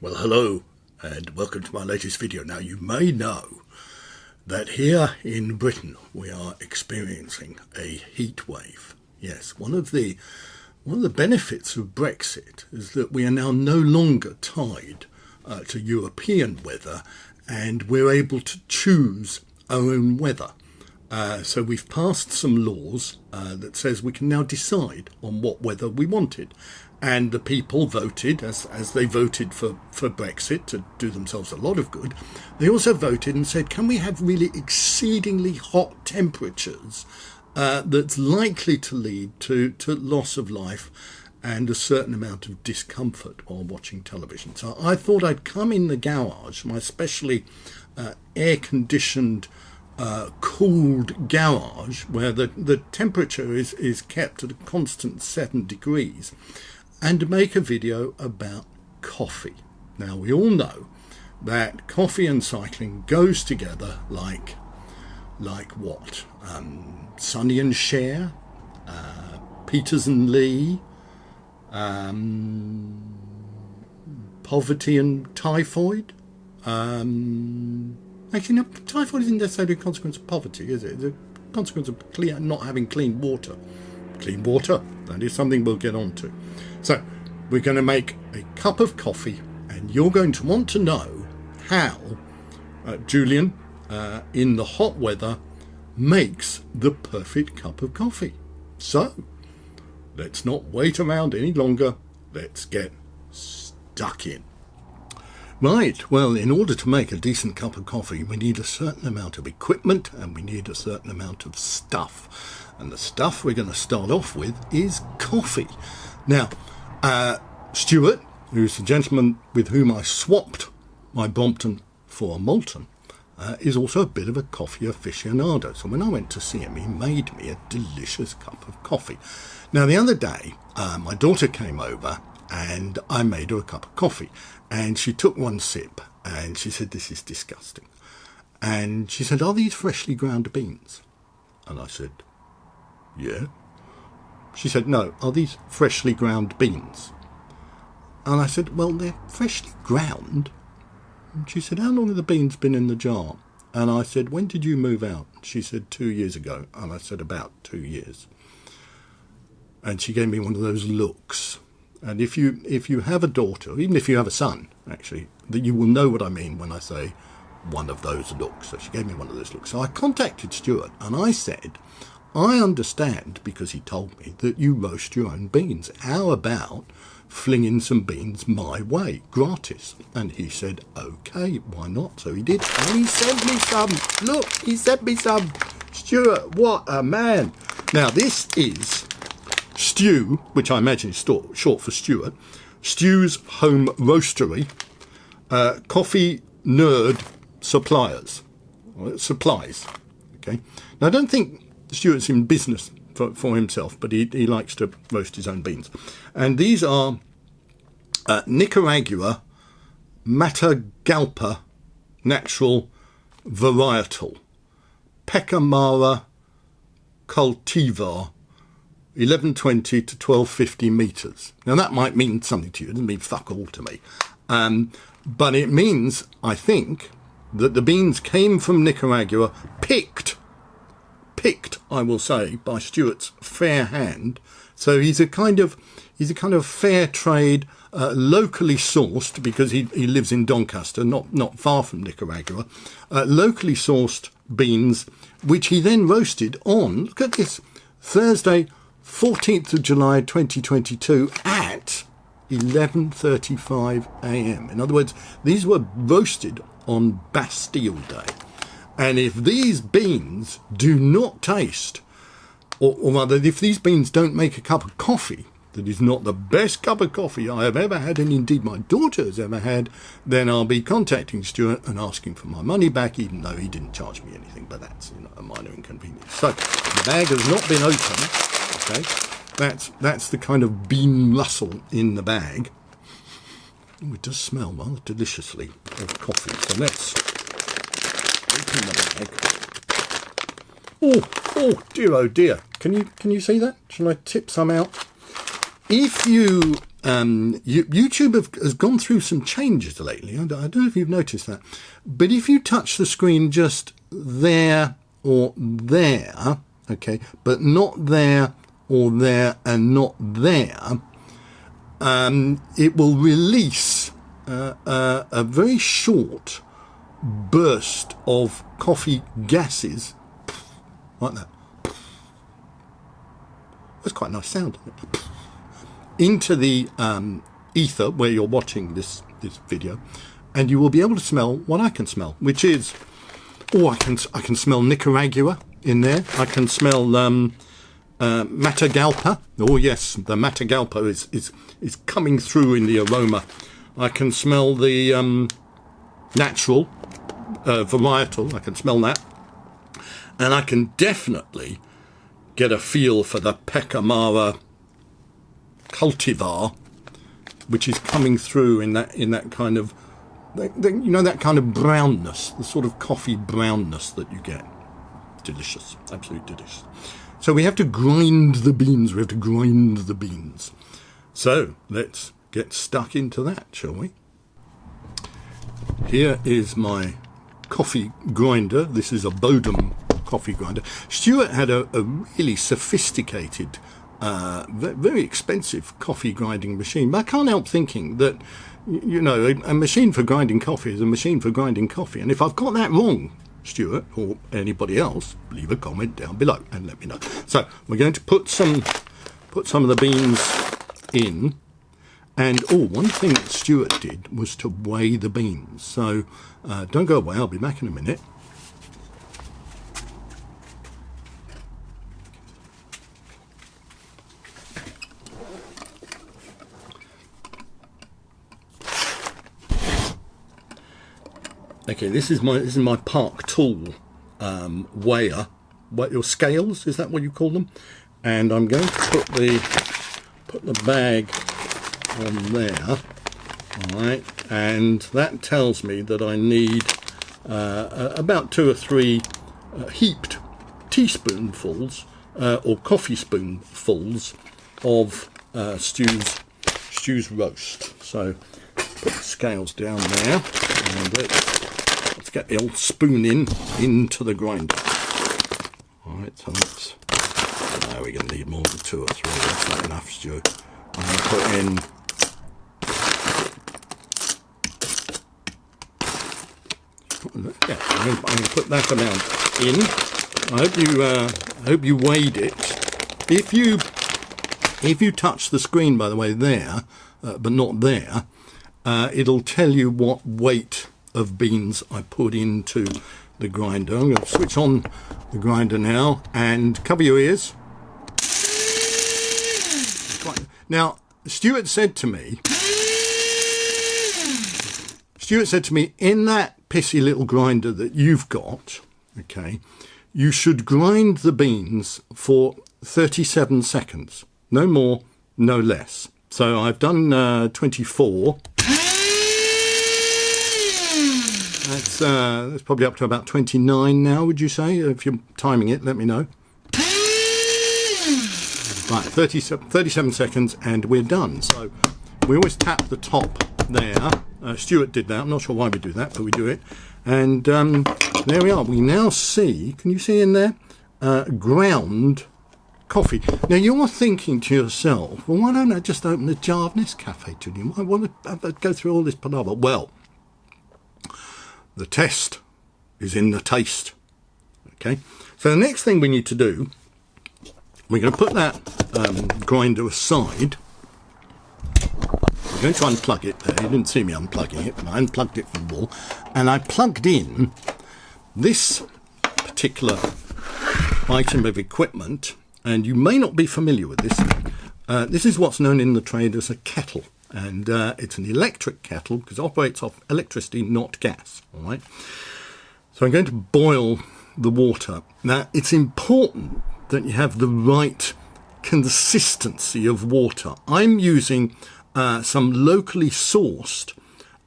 Well, hello and welcome to my latest video. Now, you may know that here in Britain we are experiencing a heat wave. Yes, one of the benefits of Brexit is that we are now no longer tied to European weather, and we're able to choose our own weather. So we've passed some laws that says we can now decide on what weather we wanted. And the people voted, as they voted for Brexit to do themselves a lot of good, they also voted and said, can we have really exceedingly hot temperatures that's likely to lead to loss of life and a certain amount of discomfort while watching television. So I thought I'd come in the garage, my specially air-conditioned cooled garage, where the temperature is kept at a constant 7 degrees, and make a video about coffee. Now, we all know that coffee and cycling goes together like what? Sonny and Cher, Peters and Lee, poverty and typhoid. Actually, no, typhoid isn't necessarily a consequence of poverty, is it? It's a consequence of not having clean water. Clean water, that is something we'll get on to. So, we're going to make a cup of coffee, and you're going to want to know how Julian, in the hot weather, makes the perfect cup of coffee. So, let's not wait around any longer. Let's get stuck in. Right, well, in order to make a decent cup of coffee, we need a certain amount of equipment and we need a certain amount of stuff. And the stuff we're going to start off with is coffee. Now, Stuart, who's the gentleman with whom I swapped my Brompton for a Malton, is also a bit of a coffee aficionado. So when I went to see him, he made me a delicious cup of coffee. Now, the other day, my daughter came over and I made her a cup of coffee. And she took one sip and she said, "This is disgusting." And she said, "Are these freshly ground beans?" And I said, "Yeah." She said, "No, are these freshly ground beans?" And I said, "Well, they're freshly ground." And she said, "How long have the beans been in the jar?" And I said, "When did you move out?" She said, 2 years ago. And I said, "About 2 years." And she gave me one of those looks. And if you have a daughter, even if you have a son, actually, that you will know what I mean when I say one of those looks. So she gave me one of those looks. So I contacted Stuart and I said, "I understand, because he told me, that you roast your own beans. How about flinging some beans my way, gratis?" And he said, "Okay, why not?" So he did. And he sent me some. Look, he sent me some. Stuart, what a man. Now, this is Stew, which I imagine is short for Stuart. Stew's Home Roastery, Coffee Nerd Supplies. Okay. Now, I don't think Stuart's in business for himself, but he likes to roast his own beans. And these are Nicaragua Matagalpa Natural Varietal Pecamara Cultivar, 1120 to 1250 metres. Now, that might mean something to you. It doesn't mean fuck all to me. But it means, I think, that the beans came from Nicaragua, picked, I will say, by Stuart's fair hand. So he's a kind of fair trade, locally sourced, because he lives in Doncaster, not far from Nicaragua, locally sourced beans, which he then roasted on, look at this, Thursday, 14th of July 2022 at 11:35 a.m. In other words, these were roasted on Bastille Day. And if these beans do not taste, or rather, if these beans don't make a cup of coffee that is not the best cup of coffee I have ever had, and indeed my daughter has ever had, then I'll be contacting Stuart and asking for my money back, even though he didn't charge me anything, but that's a minor inconvenience. So, the bag has not been opened. Okay, that's the kind of bean rustle in the bag. Oh, it does smell rather deliciously of coffee. So let's open the bag. Oh dear, oh dear. Can you see that? Shall I tip some out? If you YouTube has gone through some changes lately. I don't know if you've noticed that. But if you touch the screen just there or there, okay, but not there or there and not there, it will release a very short burst of coffee gases, like that. That's quite a nice sound, isn't it? Into the ether where you're watching this video, and you will be able to smell what I can smell, which is, I can smell Nicaragua in there. I can smell Matagalpa. Oh yes, the Matagalpa is coming through in the aroma. I can smell the natural varietal. I can smell that, and I can definitely get a feel for the Pecamara cultivar, which is coming through in that kind of, that kind of brownness, the sort of coffee brownness that you get. Delicious, absolutely delicious. So we have to grind the beans. So let's get stuck into that, shall we? Here is my coffee grinder. This is a Bodum coffee grinder. Stuart had a really sophisticated, very expensive coffee grinding machine, but I can't help thinking that, a machine for grinding coffee is a machine for grinding coffee. And if I've got that wrong, Stuart or anybody else, leave a comment down below and let me know. So we're going to put some of the beans in, and one thing that Stuart did was to weigh the beans. So don't go away, I'll be back in a minute. Okay, this is my Park Tool weigher, your scales, is that what you call them? And I'm going to put the bag on there, all right, and that tells me that I need about 2 or 3 heaped teaspoonfuls or coffee spoonfuls of Stew's roast. So put the scales down there, and let's get the old spoon into the grinder. All right, so we're going to need more than 2 or 3. That's not enough, Stu. I'm going to put in I'm going to put that amount in. I hope you weighed it. If you touch the screen, by the way, there, but not there, it'll tell you what weight of beans I put into the grinder. I'm going to switch on the grinder now and cover your ears. Now, Stuart said to me, in that pissy little grinder that you've got, okay, you should grind the beans for 37 seconds. No more, no less. So I've done 24. That's probably up to about 29 now, would you say? If you're timing it, let me know. Right, 37 seconds and we're done. So we always tap the top there. Stuart did that. I'm not sure why we do that, but we do it. And there we are. We now see, can you see in there? Ground coffee. Now you're thinking to yourself, well, why don't I just open a jar of Nescafe, Julian? Why want to go through all this palaver? Well, the test is in the taste. Okay, so the next thing we need to do, we're going to put that grinder aside. I'm going to unplug it there. You didn't see me unplugging it, but I unplugged it from the wall, and I plugged in this particular item of equipment, and you may not be familiar with this. This is what's known in the trade as a kettle, and it's an electric kettle because it operates off electricity, not gas. All right. So I'm going to boil the water. Now, it's important that you have the right consistency of water. I'm using some locally sourced,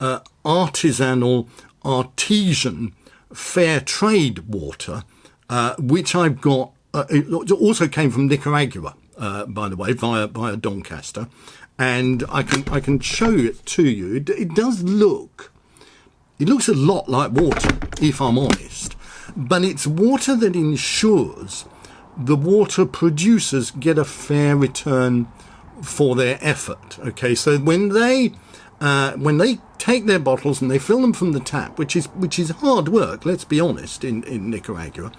artisanal, artesian, fair trade water, which I've got. It also came from Nicaragua, by the way, via Doncaster, and I can show it to you. It does look, it looks a lot like water, if I'm honest, but it's water that ensures the water producers get a fair return for their effort. Okay, so when they take their bottles and they fill them from the tap, which is hard work, let's be honest, in Nicaragua,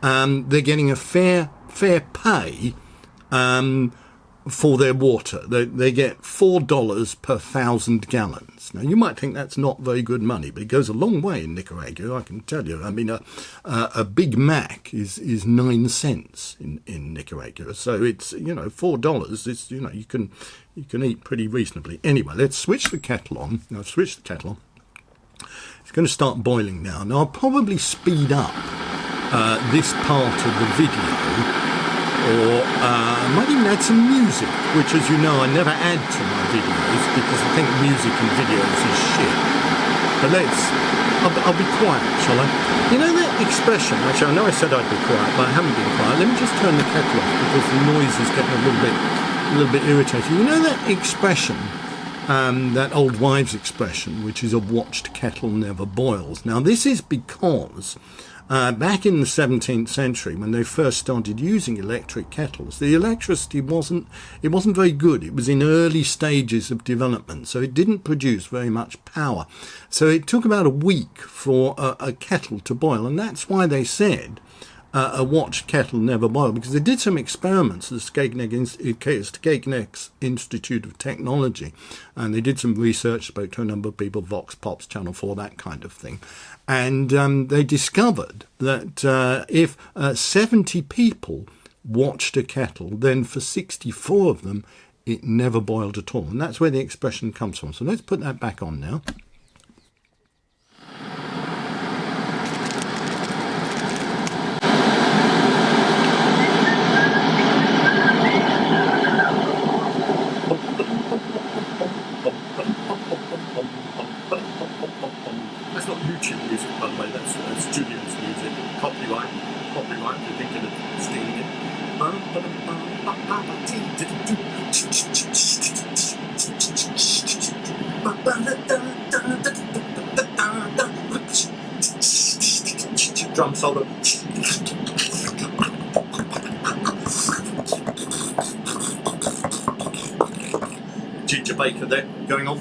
they're getting a fair pay for their water. They get $4 per 1,000 gallons. Now, you might think that's not very good money, but it goes a long way in Nicaragua, I can tell you. I mean, a Big Mac is 9 cents in Nicaragua. So it's, $4 is, you can eat pretty reasonably. Anyway, let's switch the kettle on. Now, switch the kettle on. It's going to start boiling now. Now, I'll probably speed up this part of the video, or I might even add some music, which, as you know, I never add to my videos because I think music in videos is shit. But I'll be quiet, shall I? You know that expression, actually, I know I said I'd be quiet, but I haven't been quiet. Let me just turn the kettle off because the noise is getting a little bit irritating. You know that expression, that old wives' expression, which is a watched kettle never boils. Now, this is because back in the 17th century, when they first started using electric kettles, the electricity wasn't very good. It was in early stages of development, so it didn't produce very much power. So it took about a week for a kettle to boil, and that's why they said a watched kettle never boiled, because they did some experiments at the Skegness Institute of Technology, and they did some research, spoke to a number of people, Vox Pops, Channel 4, that kind of thing. And they discovered that if 70 people watched a kettle, then for 64 of them, it never boiled at all. And that's where the expression comes from. So let's put that back on now. That's not YouTube music, by the way, that's Julian's music. Copyright, if you're thinking of stealing it. Drum solo. Ginger Baker there, going on.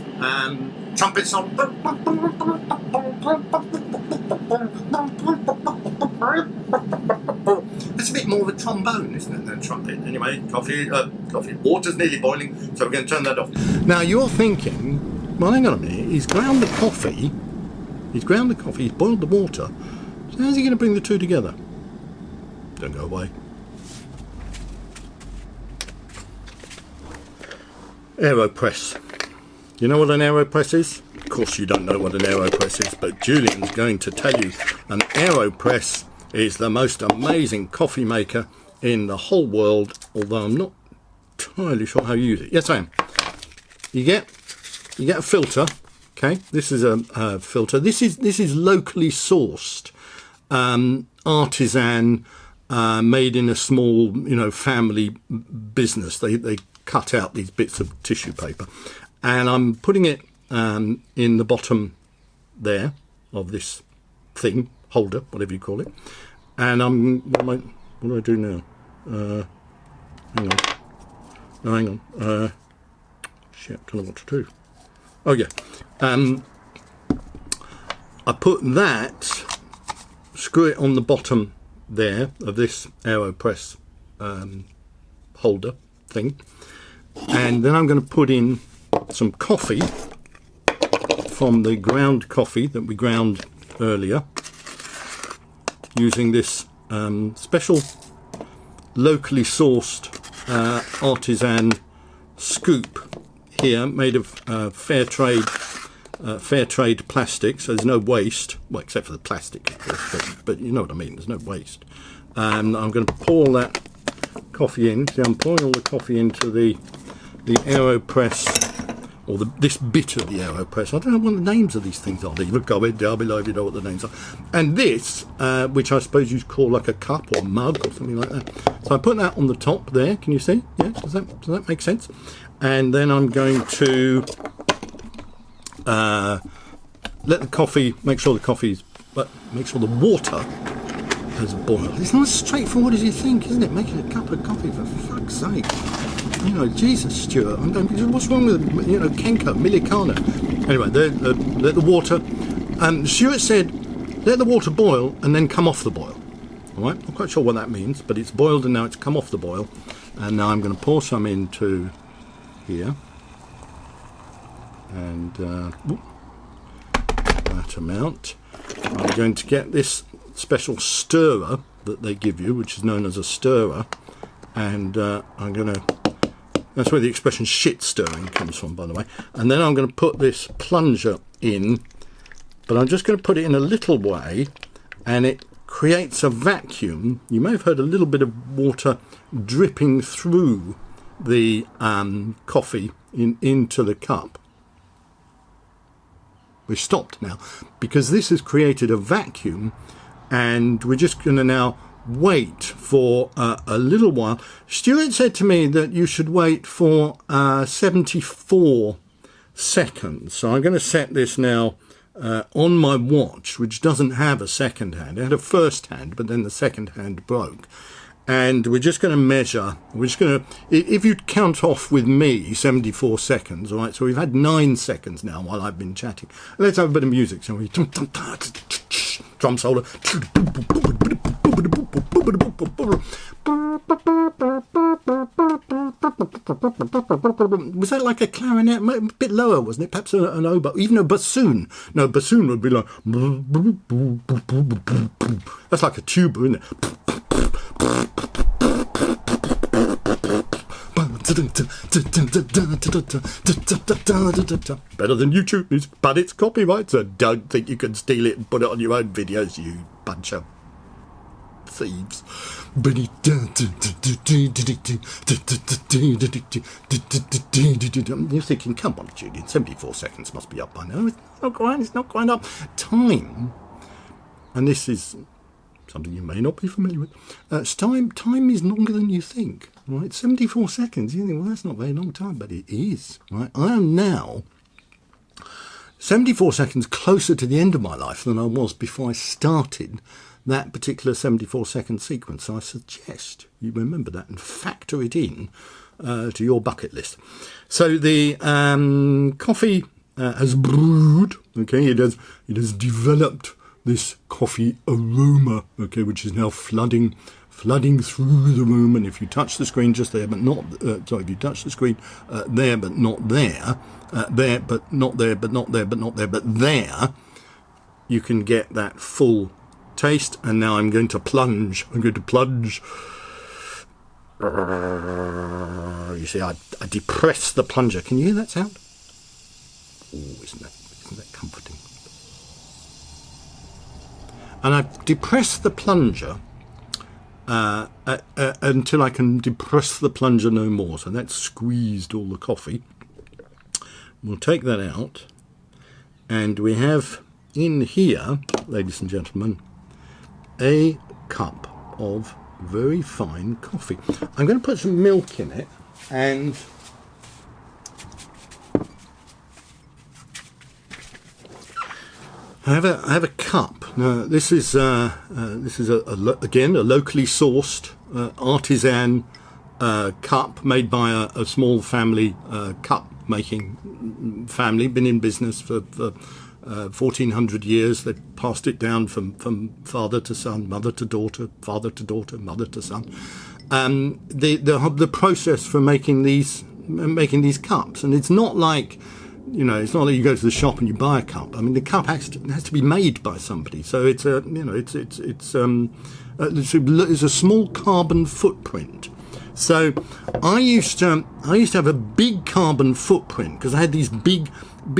Trumpet song. It's a bit more of a trombone, isn't it, than trumpet? Anyway, coffee. Water's nearly boiling, so we're going to turn that off. Now, you're thinking, well, hang on a minute. He's ground the coffee. He's boiled the water. So how's he going to bring the two together? Don't go away. Aeropress. You know what an Aeropress is? Of course you don't know what an Aeropress is, but Julian's going to tell you an Aeropress is the most amazing coffee maker in the whole world, although I'm not entirely sure how you use it. Yes, I am. You get a filter. Okay, this is a filter. This is locally sourced, artisan, made in a small, family business. They cut out these bits of tissue paper, and I'm putting it in the bottom there of this thing, holder, whatever you call it. And what do I do now? Hang on. Shit, I don't know what to do. Oh yeah. I put that, screw it on the bottom there of this Aeropress holder thing, and then I'm going to put in some coffee from the ground coffee that we ground earlier using this special locally sourced artisan scoop here, made of fair trade plastic, so there's no waste, well, except for the plastic, of course, but you know what I mean, there's no waste. And I'm going to pour that coffee in. See, I'm pouring all the coffee into the Aeropress, or this bit of the Aeropress. I don't know what the names of these things are. Leave a comment down below if you know what the names are. And this, which I suppose you'd call like a cup or mug or something like that. So I put that on the top there. Can you see? Yeah, does that make sense? and then I'm going to let the coffee, make sure the water has boiled. It's not as straightforward as you think, isn't it? Making a cup of coffee, for fuck's sake. You know, Jesus, Stuart. What's wrong with, you know, Kenka, Milikana? Anyway, let the water. Stuart said, let the water boil and then come off the boil. All right, not quite sure what that means, but it's boiled and now it's come off the boil. And now I'm going to pour some into here. And that amount. I'm going to get this special stirrer that they give you, which is known as a stirrer, and I'm going to, that's where the expression shit stirring comes from, by the way, and then I'm going to put this plunger in, but I'm just going to put it in a little way, and it creates a vacuum. You may have heard a little bit of water dripping through the coffee into the cup. We've stopped now because this has created a vacuum, and we're just going to now wait for a little while. Stuart said to me that you should wait for 74 seconds. So I'm going to set this now on my watch, which doesn't have a second hand. It had a first hand, but then the second hand broke. And we're just going to measure, we're just going to, if you count off with me, 74 seconds, all right? So we've had 9 seconds now while I've been chatting. Let's have a bit of music, shall we? Drum solo. Was that like a clarinet? A bit lower, wasn't it? Perhaps an oboe, even a bassoon. No, bassoon would be like, that's like a tuba, isn't it? Better than YouTube music, but it's copyright, so don't think you can steal it and put it on your own videos, you bunch of thieves. You're thinking, come on, Julian, 74 seconds must be up by now. It's not quite up. Time, and this is something you may not be familiar with. Time is longer than you think, right? 74 seconds. You think, well, that's not a very long time, but it is, right? I am now 74 seconds closer to the end of my life than I was before I started that particular 74-second sequence. So I suggest you remember that and factor it in to your bucket list. So the coffee has brewed. Okay, it has developed this coffee aroma, okay, which is now flooding through the room. And if you touch the screen just there, but not, if you touch the screen there, but not there, there, but not there, but not there, but not there, but there, you can get that full taste. And now I'm going to plunge. I'm going to plunge. You see, I depress the plunger. Can you hear that sound? Oh, isn't that comforting? And I've depressed the plunger until I can depress the plunger no more. So that's squeezed all the coffee. We'll take that out. And we have in here, ladies and gentlemen, a cup of very fine coffee. I'm going to put some milk in it, and I have a cup. Now this is again a locally sourced artisan cup made by a small family, cup making family. Been in business for 1400 years. They passed it down from father to son, mother to daughter, father to daughter, mother to son. The process for making these cups, and it's not like, you know, it's not that you go to the shop and you buy a cup. I mean, the cup has to be made by somebody. So it's a, you know, it's a small carbon footprint. So I used to have a big carbon footprint because I had these big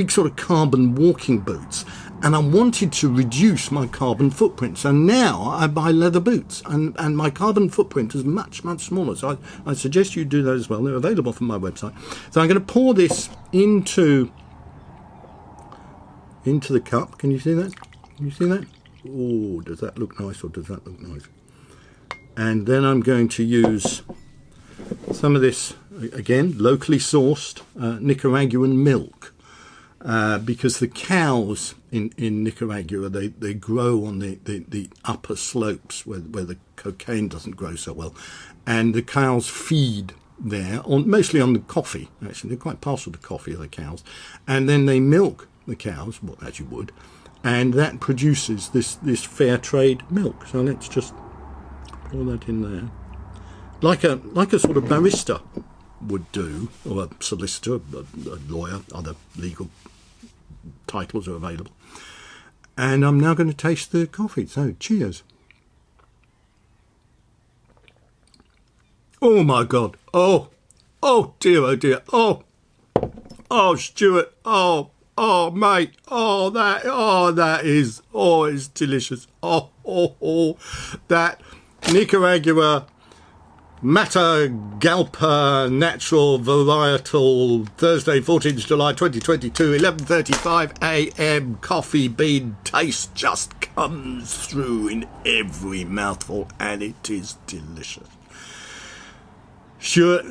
sort of carbon walking boots, and I wanted to reduce my carbon footprint. So now I buy leather boots, and my carbon footprint is much smaller. So I suggest you do that as well. They're available from my website. So I'm going to pour this into the cup. Can you see that? Can you see that? Oh, does that look nice, or does that look nice? And then I'm going to use some of this again, locally sourced Nicaraguan milk. Because the cows in Nicaragua, they grow on the upper slopes where the cocaine doesn't grow so well. And the cows feed there, mostly on the coffee, actually. They're quite partial to coffee, the cows. And then they milk the cows, well, as you would, and that produces this fair trade milk. So let's just pour that in there. Like a sort of barista would do, or a solicitor, a lawyer, other legal titles are available. And I'm now going to taste the coffee. So, cheers. Oh my God. Oh dear, oh dear. Oh, Stuart. Oh, mate. That is, it's delicious. That Nicaragua Matagalpa Natural Varietal Thursday 14th July 2022 11:35 a.m. coffee bean taste just comes through in every mouthful, and it is delicious. Stuart,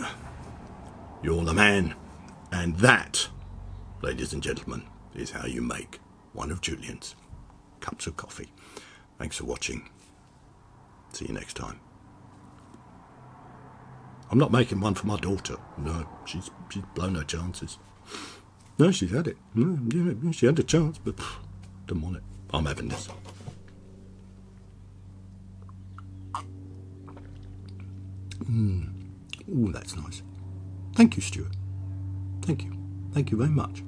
you're the man, and that, ladies and gentlemen, is how you make one of Julian's cups of coffee. Thanks for watching. See you next time. I'm not making one for my daughter. No, she's blown her chances. No, she's had it. No, yeah, she had a chance, but didn't want it. I'm having this. That's nice. Thank you, Stuart. Thank you. Thank you very much.